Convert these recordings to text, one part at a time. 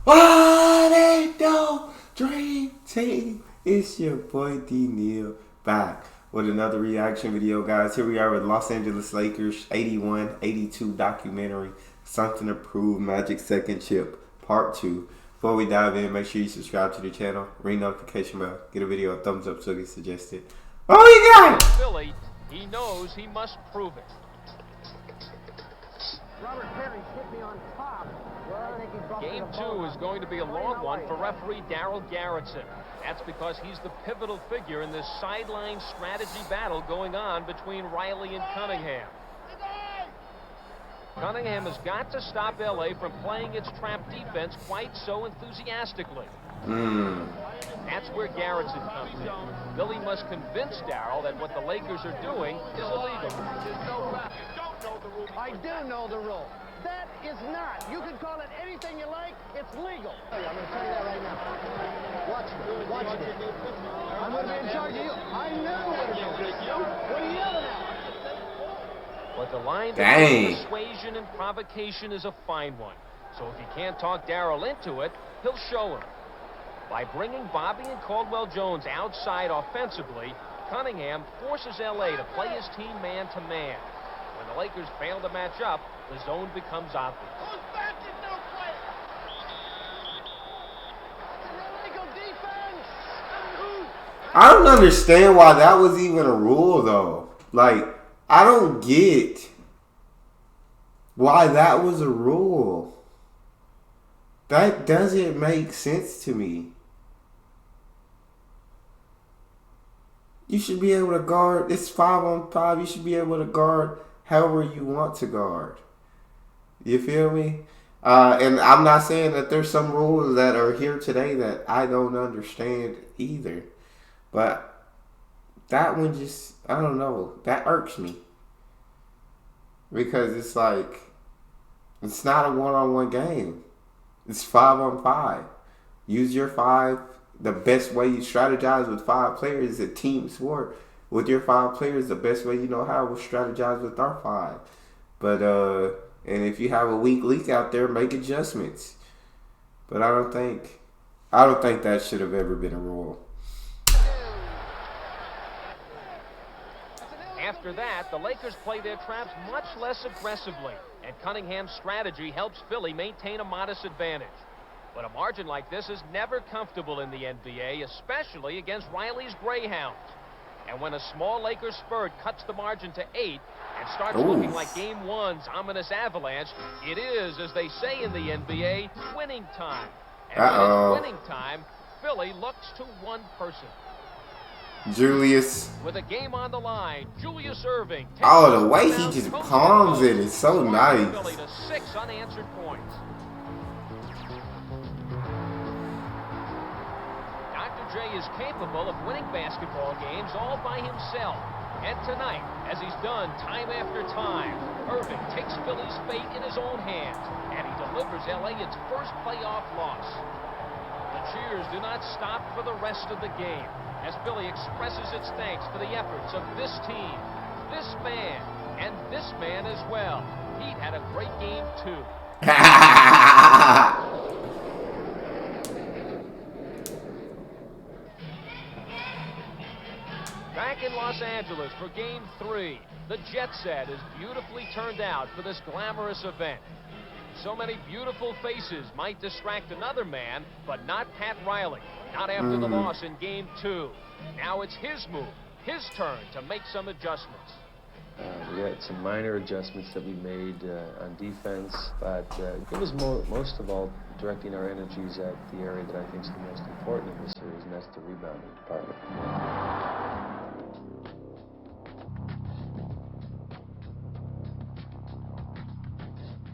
What a dope dream team. It's your boy D Neal back with another reaction video, guys. Here we are with Los Angeles Lakers 81-82 documentary, Something to Prove, Magic Second Chip, Part 2. Before we dive in, make sure you subscribe to the channel, ring notification bell, get a video a thumbs up so it gets suggested. Oh, you got it! Philly, he knows he must prove it. Robert Perry hit me on top. Game 2 is going to be a long one for referee Darryl Garrettson. That's because he's the pivotal figure in this sideline strategy battle going on between Riley and Cunningham. Cunningham has got to stop LA from playing its trap defense quite so enthusiastically. That's where Garrettson comes in. Billy must convince Darryl that what the Lakers are doing is illegal. I do know the rule. That is not. You can call it anything you like. It's legal. I'm going to tell you that right now. Watch it. Watch it. I'm going to be in charge of you. I know what it is. What are you yelling at? But the line between persuasion and provocation is a fine one. So if he can't talk Darryl into it, he'll show him. By bringing Bobby and Caldwell Jones outside offensively, Cunningham forces LA to play his team man-to-man. When the Lakers fail to match up, the zone becomes obvious. I don't understand why that was even a rule, though. Like, I don't get why that was a rule. That doesn't make sense to me. You should be able to guard. It's 5-on-5. You should be able to guard however you want to guard. You feel me? And I'm not saying that there's some rules that are here today that I don't understand either. But that one just, I don't know. That irks me. Because it's like, it's not a one-on-one game. It's 5-on-5. Use your 5. The best way you strategize with 5 players is a team sport. With your 5 players, the best way you know how we'll strategize with our 5. But and if you have a weak link out there, make adjustments. But I don't think that should have ever been a rule. After that, the Lakers play their traps much less aggressively, and Cunningham's strategy helps Philly maintain a modest advantage. But a margin like this is never comfortable in the NBA, especially against Riley's Greyhounds. And when a small Lakers spurt cuts the margin to 8 and starts looking like Game 1's ominous avalanche, it is, as they say in the NBA, winning time. And when it's winning time, Philly looks to one person. Julius. With a game on the line, Julius Irving. Oh, the way he just palms it is so nice. Philly to 6 unanswered points. Jay is capable of winning basketball games all by himself. And tonight, as he's done time after time, Irving takes Philly's fate in his own hands, and he delivers LA its first playoff loss. The cheers do not stop for the rest of the game, as Philly expresses its thanks for the efforts of this team, this man, and this man as well. He'd had a great game, too. Back in Los Angeles for Game 3, the jet set is beautifully turned out for this glamorous event. So many beautiful faces might distract another man, but not Pat Riley. Not after the loss in Game 2. Now it's his move, his turn to make some adjustments. We had some minor adjustments that we made on defense, but it was most of all directing our energies at the area that I think is the most important in this series, and that's the rebounding department.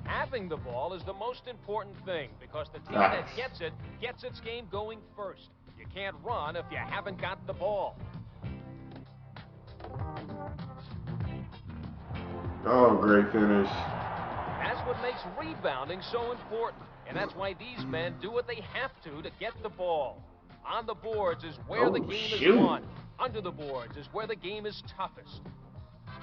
Having the ball is the most important thing because the team that gets it gets its game going first. You can't run if you haven't got the ball. Oh, great finish. That's what makes rebounding so important, and that's why these men do what they have to get the ball. On the boards is where the game is won. Under the boards is where the game is toughest.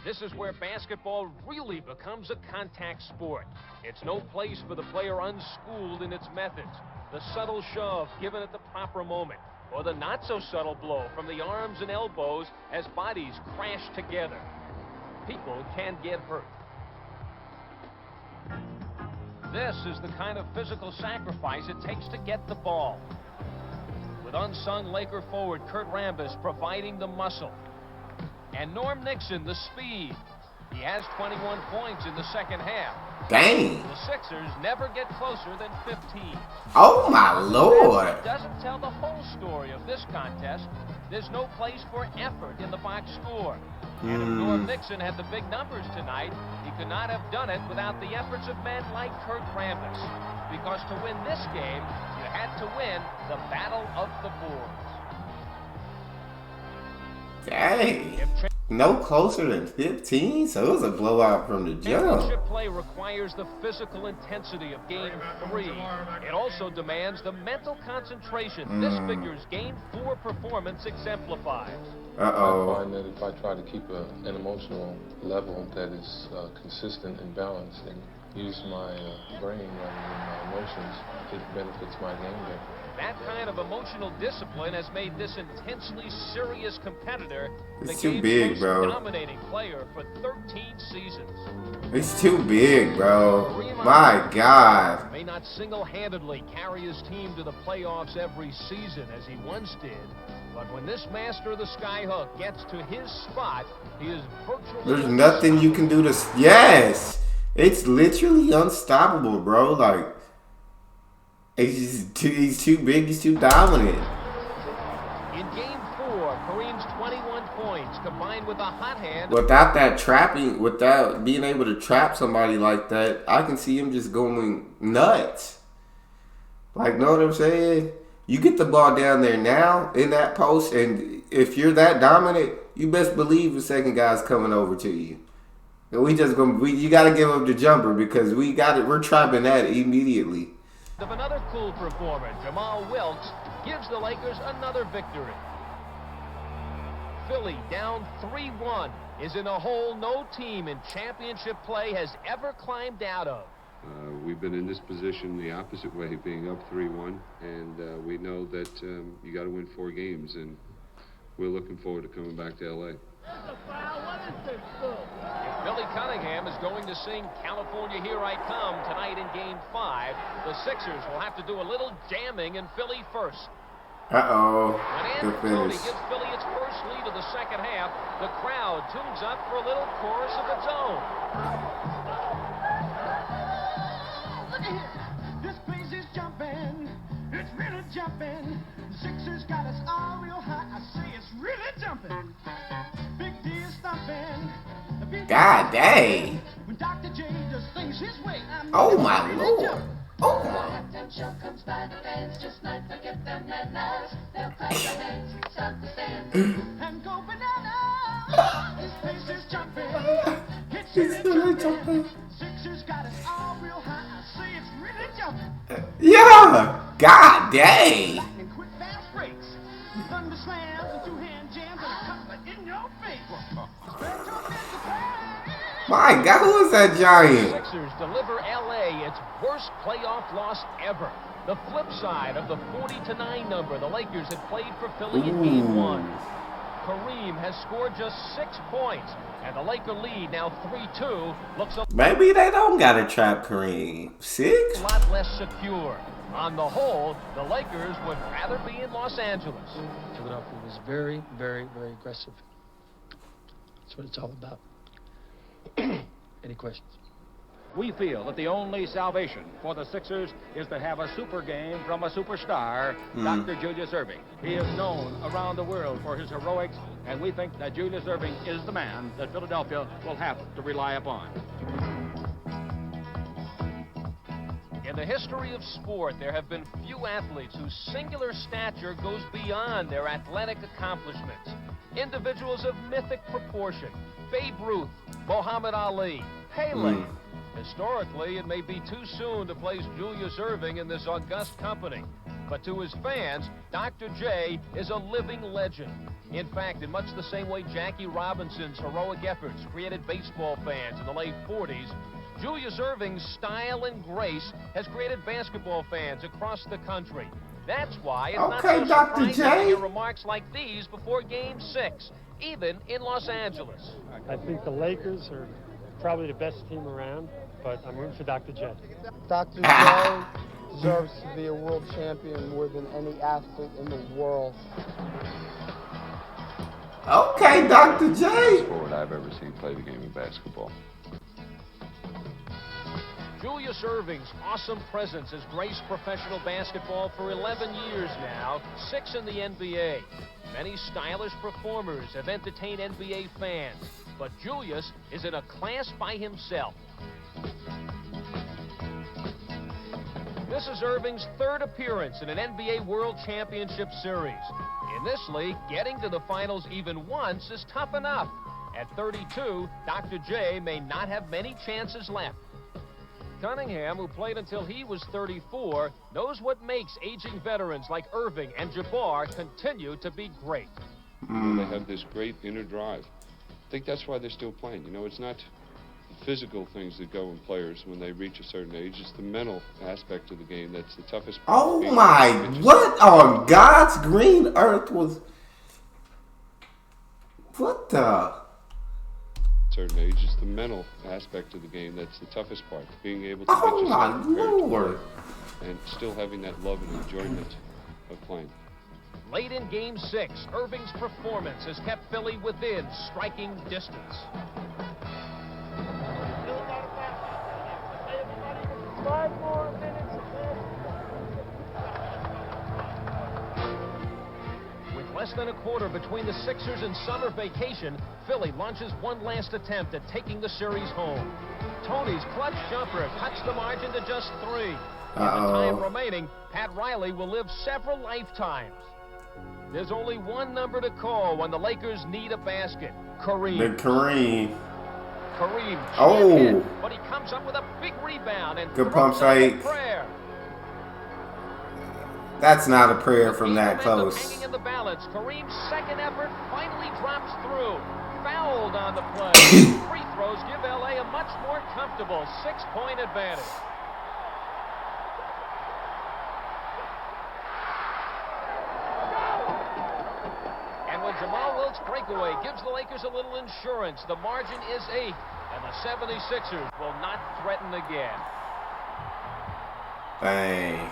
This is where basketball really becomes a contact sport. It's no place for the player unschooled in its methods. The subtle shove given at the proper moment, or the not-so-subtle blow from the arms and elbows as bodies crash together. People can get hurt. This is the kind of physical sacrifice it takes to get the ball. With unsung Laker forward Kurt Rambis providing the muscle. And Norm Nixon the speed. He has 21 points in the second half. Dang. The Sixers never get closer than 15. Oh my Lord. It doesn't tell the whole story of this contest. There's no place for effort in the box score. And if Norm Nixon had the big numbers tonight, he could not have done it without the efforts of men like Kurt Rambis. Because to win this game, you had to win the battle of the boards. Dang. No closer than 15, so it was a blowout from the jump. Championship play requires the physical intensity of Game 3. It also demands the mental concentration this figure's Game 4 performance exemplifies. I find that if I try to keep an emotional level that is consistent and balanced and use my brain rather than my emotions, it benefits my game better. That kind of emotional discipline has made this intensely serious competitor the It's too game's big, most bro. dominating player for 13 seasons. It's too big, bro. My God. May not single-handedly carry his team to the playoffs every season as he once did, but when this master of the skyhook gets to his spot, he is virtually There's nothing you can do to... Yes. It's literally unstoppable, bro. Like, he's too big. He's too dominant. In Game 4, Kareem's 21 points combined with a hot hand. Without that trapping, without being able to trap somebody like that, I can see him just going nuts. Like, know what I'm saying? You get the ball down there now in that post, and if you're that dominant, you best believe the second guy's coming over to you. You got to give up the jumper because we're trapping that immediately. Of another cool performer, Jamal Wilkes, gives the Lakers another victory. Philly, down 3-1, is in a hole no team in championship play has ever climbed out of. We've been in this position the opposite way, being up 3-1, and we know that you got to win 4 games, and we're looking forward to coming back to L.A. If Billy Cunningham is going to sing California Here I Come tonight in Game 5, the Sixers will have to do a little jamming in Philly first. Uh-oh. When Good Andrew Cody finish. gives Philly its first lead of the second half, the crowd tunes up for a little chorus of its own. Look at here. This place is jumping. It's really jumping. Sixers got us all real high. I say it's really jumping. Big D is thumping. God dang. When Dr. J does things his way, Oh, my Lord. Oh, my. Show comes by the fans, just not forget them manners. They'll clap their hands, start the stand. and go bananas. This place is jumping. It's really jumping. Sixers got us all real high. I say it's really jumping. Yeah. God dang. And quick fast breaks. Thunder slams and two-hand jams and a couple in your face. My God, who is that giant? Sixers deliver L.A. its worst playoff loss ever. The flip side of the 40-9 number the Lakers had played for Philly in Game 1. Kareem has scored just 6 points, and the Laker lead, now 3-2, looks a Maybe they don't got to trap Kareem. 6? lot less secure. On the whole, the Lakers would rather be in Los Angeles. Philadelphia was very, very, very aggressive. That's what it's all about. Any questions? We feel that the only salvation for the Sixers is to have a super game from a superstar, Dr. Julius Erving. He is known around the world for his heroics, and we think that Julius Erving is the man that Philadelphia will have to rely upon. In the history of sport, there have been few athletes whose singular stature goes beyond their athletic accomplishments. Individuals of mythic proportion. Babe Ruth, Muhammad Ali, Pele. Historically, it may be too soon to place Julius Erving in this august company. But to his fans, Dr. J is a living legend. In fact, in much the same way Jackie Robinson's heroic efforts created baseball fans in the late 40s, Julius Erving's style and grace has created basketball fans across the country. That's why it's not Okay, so Dr. surprising to J. hear remarks like these before Game 6, even in Los Angeles. I think the Lakers are probably the best team around, but I'm rooting for Dr. J. Dr. J deserves to be a world champion more than any athlete in the world. Okay, Dr. J. Best forward I've ever seen play the game of basketball. Julius Erving's awesome presence has graced professional basketball for 11 years now, 6 in the NBA. Many stylish performers have entertained NBA fans, but Julius is in a class by himself. This is Erving's 3rd appearance in an NBA World Championship Series. In this league, getting to the finals even once is tough enough. At 32, Dr. J may not have many chances left. Cunningham, who played until he was 34, knows what makes aging veterans like Erving and Jabbar continue to be great. They have this great inner drive. I think that's why they're still playing. You know, it's not the physical things that go in players when they reach a certain age. It's the mental aspect of the game that's the toughest part. Oh my, what on God's green earth was... What the... Certain age, it's the mental aspect of the game that's the toughest part. Being able to Oh get my yourself prepared to Lord. play and still having that love and enjoyment of playing. Late in Game 6, Erving's performance has kept Philly within striking distance. 5 more minutes. With less than a quarter between the Sixers and summer vacation, Philly launches one last attempt at taking the series home. Tony's clutch jumper cuts the margin to just 3. In the time remaining, Pat Riley will live several lifetimes. There's only one number to call when the Lakers need a basket. Kareem. The Kareem. Kareem. Oh. Hit, but he comes up with a big rebound and Good pump throws it fake. a prayer. That's not a prayer from that Momentum close. hanging in the balance. Kareem's second effort finally drops through. Fouled on the play. Free throws give LA a much more comfortable 6-point advantage. And when Jamal Wilkes' breakaway gives the Lakers a little insurance, the margin is 8, and the 76ers will not threaten again. Bang.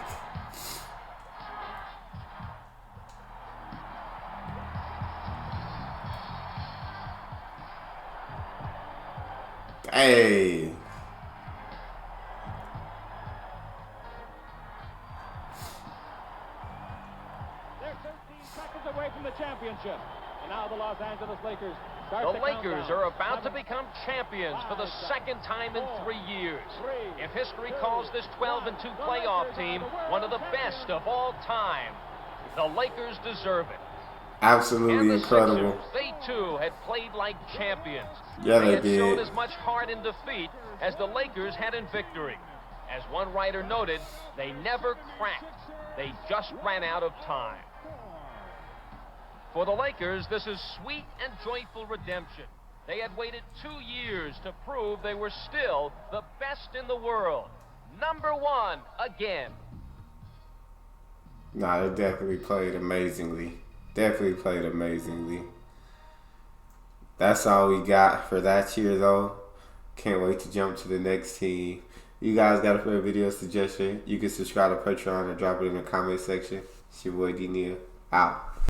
Hey. They're 13 seconds away from the championship. And now the Los Angeles Lakers start The the Lakers countdown. are about to become champions for the second time in 3 years. If history calls this 12-2 playoff team one of the best of all time, the Lakers deserve it. Absolutely And the incredible. Sixers, they too had played like champions. Yeah, they they had shown did. as much heart in defeat as the Lakers had in victory. As one writer noted, they never cracked. They just ran out of time. For the Lakers, this is sweet and joyful redemption. They had waited 2 years to prove they were still the best in the world. Number 1 again. Nah, they definitely played amazingly. Definitely played amazingly. That's all we got for that year, though. Can't wait to jump to the next team. You guys got a favorite video suggestion? You can subscribe to Patreon and drop it in the comment section. It's your boy D Neal. Out.